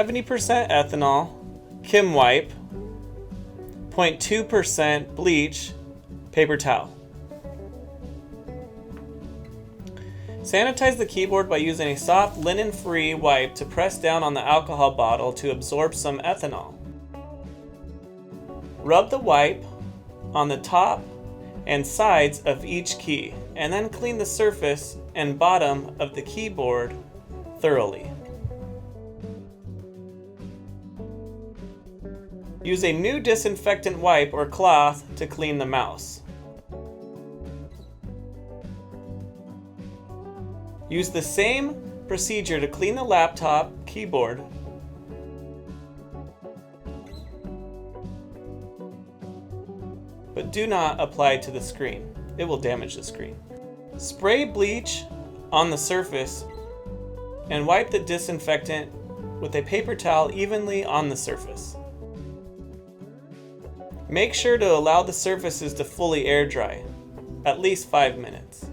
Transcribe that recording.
70% ethanol, Kim wipe, 0.2% bleach, paper towel. Sanitize the keyboard by using a soft linen-free wipe to press down on the alcohol bottle to absorb some ethanol. Rub the wipe on the top and sides of each key, and then clean the surface and bottom of the keyboard thoroughly. Use a new disinfectant wipe or cloth to clean the mouse. Use the same procedure to clean the laptop keyboard. But do not apply to the screen. It will damage the screen. Spray bleach on the surface and wipe the disinfectant with a paper towel evenly on the surface. Make sure to allow the surfaces to fully air dry, at least 5 minutes.